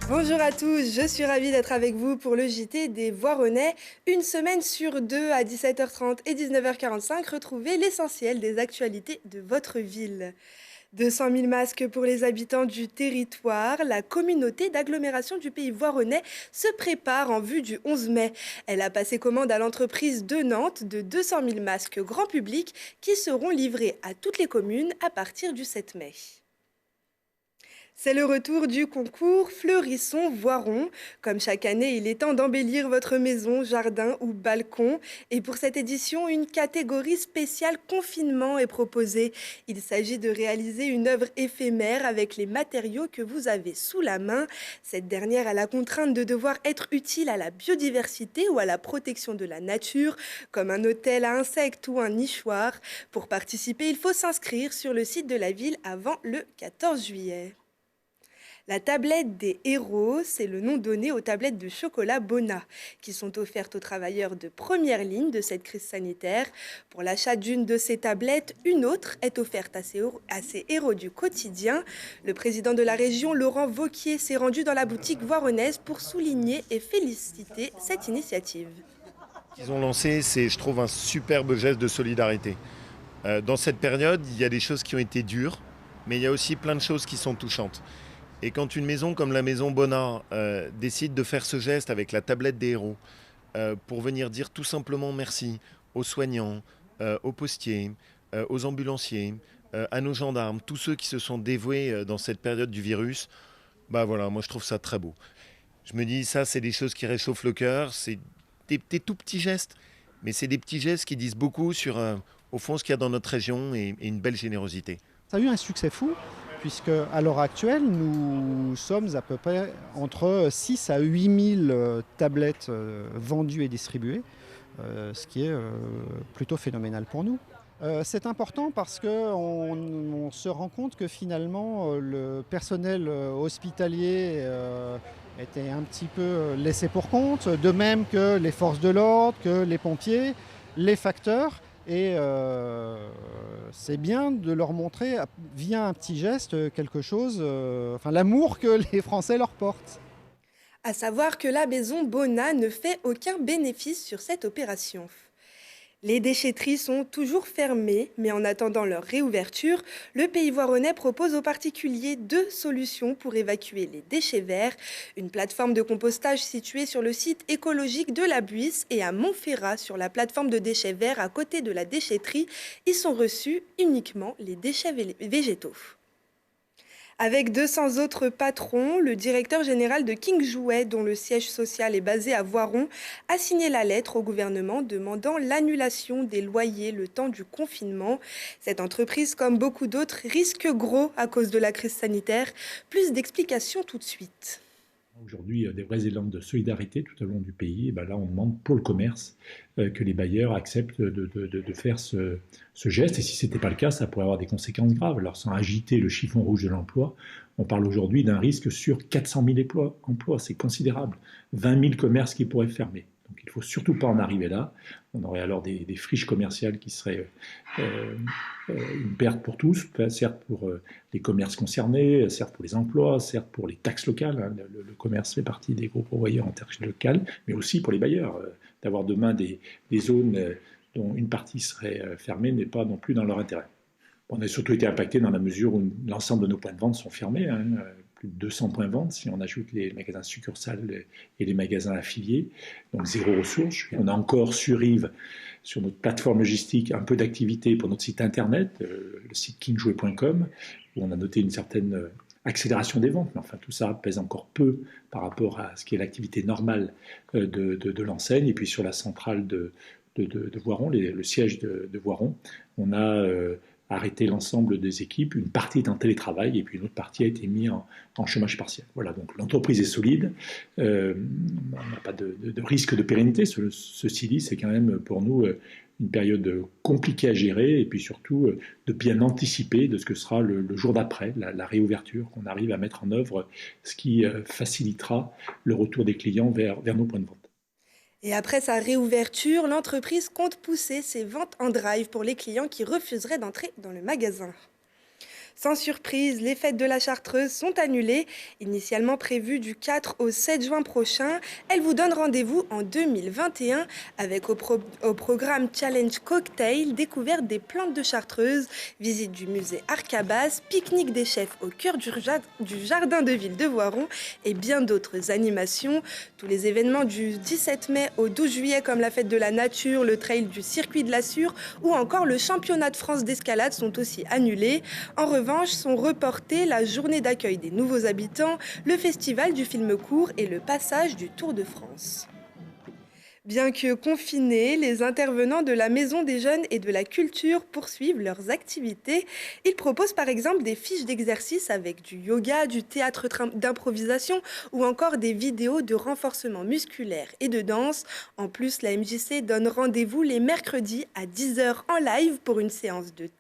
Bonjour à tous, je suis ravie d'être avec vous pour le JT des Voironnais. Une semaine sur deux à 17h30 et 19h45, retrouvez l'essentiel des actualités de votre ville. 200 000 masques pour les habitants du territoire. La communauté d'agglomération du pays voironnais se prépare en vue du 11 mai. Elle a passé commande à l'entreprise de Nantes de 200 000 masques grand public qui seront livrés à toutes les communes à partir du 7 mai. C'est le retour du concours Fleurisson Voiron. Comme chaque année, il est temps d'embellir votre maison, jardin ou balcon. Et pour cette édition, une catégorie spéciale confinement est proposée. Il s'agit de réaliser une œuvre éphémère avec les matériaux que vous avez sous la main. Cette dernière a la contrainte de devoir être utile à la biodiversité ou à la protection de la nature, comme un hôtel à insectes ou un nichoir. Pour participer, il faut s'inscrire sur le site de la ville avant le 14 juillet. La tablette des héros, c'est le nom donné aux tablettes de chocolat Bona, qui sont offertes aux travailleurs de première ligne de cette crise sanitaire. Pour l'achat d'une de ces tablettes, une autre est offerte à ces héros du quotidien. Le président de la région, Laurent Wauquiez, s'est rendu dans la boutique voironnaise pour souligner et féliciter cette initiative. Qu'ils ont lancé, c'est, je trouve, un superbe geste de solidarité. Dans cette période, il y a des choses qui ont été dures, mais il y a aussi plein de choses qui sont touchantes. Et quand une maison comme la maison Bonnard décide de faire ce geste avec la tablette des héros pour venir dire tout simplement merci aux soignants, aux postiers, aux ambulanciers, à nos gendarmes, tous ceux qui se sont dévoués dans cette période du virus, bah voilà, moi je trouve ça très beau. Je me dis, ça c'est des choses qui réchauffent le cœur, c'est des tout petits gestes, mais c'est des petits gestes qui disent beaucoup sur, au fond, ce qu'il y a dans notre région et une belle générosité. Ça a eu un succès fou, puisque à l'heure actuelle, nous sommes à peu près entre 6 à 8 000 tablettes vendues et distribuées, ce qui est plutôt phénoménal pour nous. C'est important parce qu'on se rend compte que finalement le personnel hospitalier était un petit peu laissé pour compte, de même que les forces de l'ordre, que les pompiers, les facteurs. Et c'est bien de leur montrer, via un petit geste, quelque chose, l'amour que les Français leur portent. À savoir que la maison Bona ne fait aucun bénéfice sur cette opération. Les déchetteries sont toujours fermées, mais en attendant leur réouverture, le Pays Voironnais propose aux particuliers 2 solutions pour évacuer les déchets verts. Une plateforme de compostage située sur le site écologique de la Buisse et à Montferrat sur la plateforme de déchets verts à côté de la déchetterie. Y sont reçus uniquement les déchets végétaux. Avec 200 autres patrons, le directeur général de King Jouet, dont le siège social est basé à Voiron, a signé la lettre au gouvernement demandant l'annulation des loyers le temps du confinement. Cette entreprise, comme beaucoup d'autres, risque gros à cause de la crise sanitaire. Plus d'explications tout de suite. Aujourd'hui, des vrais élans de solidarité tout au long du pays. Et ben là, on demande pour le commerce que les bailleurs acceptent de faire ce geste. Et si ce n'était pas le cas, ça pourrait avoir des conséquences graves. Alors, sans agiter le chiffon rouge de l'emploi, on parle aujourd'hui d'un risque sur 400 000 emplois. C'est considérable. 20 000 commerces qui pourraient fermer. Donc, il ne faut surtout pas en arriver là. On aurait alors des friches commerciales qui seraient une perte pour tous, certes pour les commerces concernés, certes pour les emplois, certes pour les taxes locales. Hein. Le commerce fait partie des gros pourvoyeurs en taxes locales, mais aussi pour les bailleurs. D'avoir demain des zones dont une partie serait fermée n'est pas non plus dans leur intérêt. On a surtout été impacté dans la mesure où l'ensemble de nos points de vente sont fermés. Hein. Plus de 200 points de vente si on ajoute les magasins succursales et les magasins affiliés, donc 0 ressources. On a encore sur Rive, sur notre plateforme logistique, un peu d'activité pour notre site internet, le site kingjouet.com, où on a noté une certaine accélération des ventes, mais enfin tout ça pèse encore peu par rapport à ce qui est l'activité normale de l'enseigne. Et puis sur la centrale de Voiron, le siège de Voiron, on a arrêté l'ensemble des équipes, une partie est en télétravail et puis une autre partie a été mise en chômage partiel. Voilà, donc l'entreprise est solide, on n'a pas de risque de pérennité. Ceci dit, c'est quand même pour nous une période compliquée à gérer et puis surtout de bien anticiper de ce que sera le jour d'après, la réouverture, qu'on arrive à mettre en œuvre, ce qui facilitera le retour des clients vers nos points de vente. Et après sa réouverture, l'entreprise compte pousser ses ventes en drive pour les clients qui refuseraient d'entrer dans le magasin. Sans surprise, les fêtes de la Chartreuse sont annulées. Initialement prévues du 4 au 7 juin prochain, elles vous donnent rendez-vous en 2021 avec au programme Challenge Cocktail, découverte des plantes de Chartreuse, visite du musée Arcabas, pique-nique des chefs au cœur du jardin de ville de Voiron et bien d'autres animations. Tous les événements du 17 mai au 12 juillet comme la fête de la nature, le trail du circuit de la Sûre ou encore le championnat de France d'escalade sont aussi annulés. En revanche, sont reportés la journée d'accueil des nouveaux habitants, le festival du film court et le passage du Tour de France. Bien que confinés, les intervenants de la Maison des Jeunes et de la Culture poursuivent leurs activités. Ils proposent par exemple des fiches d'exercice avec du yoga, du théâtre d'improvisation ou encore des vidéos de renforcement musculaire et de danse. En plus, la MJC donne rendez-vous les mercredis à 10 h en live pour une séance de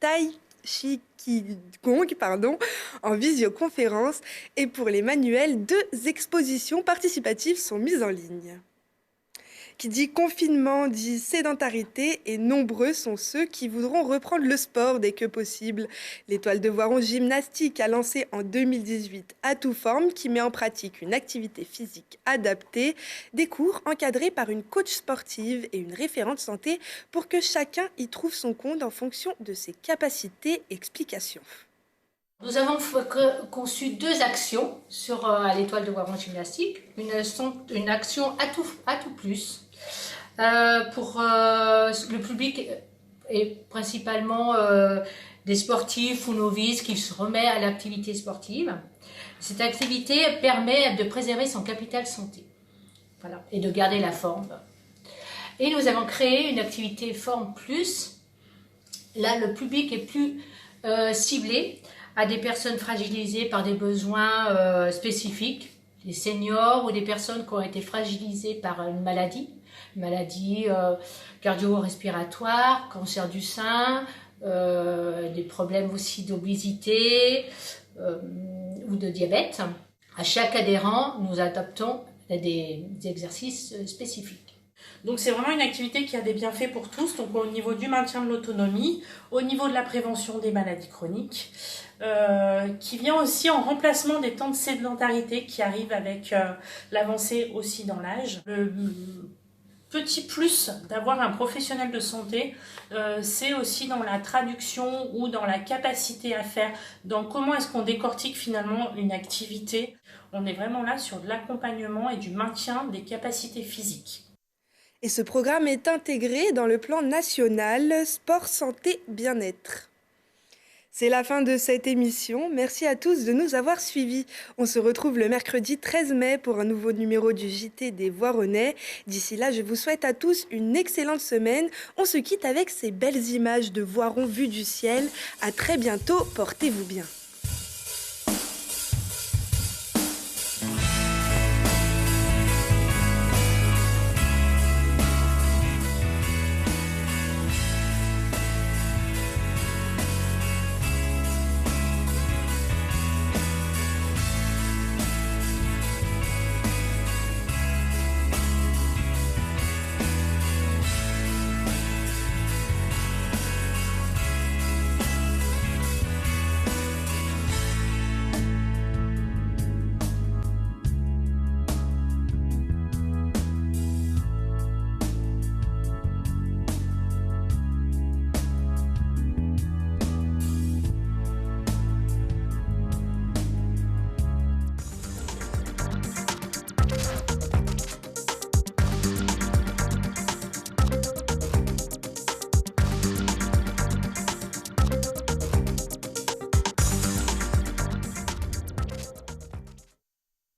Chi Qigong, en visioconférence. Et pour les manuels, 2 expositions participatives sont mises en ligne. Qui dit confinement dit sédentarité et nombreux sont ceux qui voudront reprendre le sport dès que possible. L'Étoile de Voiron Gymnastique a lancé en 2018 Atouform qui met en pratique une activité physique adaptée, des cours encadrés par une coach sportive et une référente santé pour que chacun y trouve son compte en fonction de ses capacités. Explication. Nous avons conçu 2 actions à l'Étoile de Voiron Gymnastique. Une action à tout plus pour le public et principalement des sportifs ou novices qui se remettent à l'activité sportive. Cette activité permet de préserver son capital santé, voilà, et de garder la forme. Et nous avons créé une activité Forme Plus. Là, le public est plus ciblé à des personnes fragilisées par des besoins spécifiques, des seniors ou des personnes qui ont été fragilisées par une maladie cardio-respiratoire, cancer du sein, des problèmes aussi d'obésité ou de diabète. À chaque adhérent, nous adoptons des exercices spécifiques. Donc c'est vraiment une activité qui a des bienfaits pour tous, donc au niveau du maintien de l'autonomie, au niveau de la prévention des maladies chroniques, qui vient aussi en remplacement des temps de sédentarité qui arrivent avec l'avancée aussi dans l'âge. Le petit plus d'avoir un professionnel de santé, c'est aussi dans la traduction ou dans la capacité à faire, dans comment est-ce qu'on décortique finalement une activité. On est vraiment là sur de l'accompagnement et du maintien des capacités physiques. Et ce programme est intégré dans le plan national Sport, Santé, Bien-être. C'est la fin de cette émission. Merci à tous de nous avoir suivis. On se retrouve le mercredi 13 mai pour un nouveau numéro du JT des Voironnais. D'ici là, je vous souhaite à tous une excellente semaine. On se quitte avec ces belles images de Voiron vues du ciel. À très bientôt, portez-vous bien.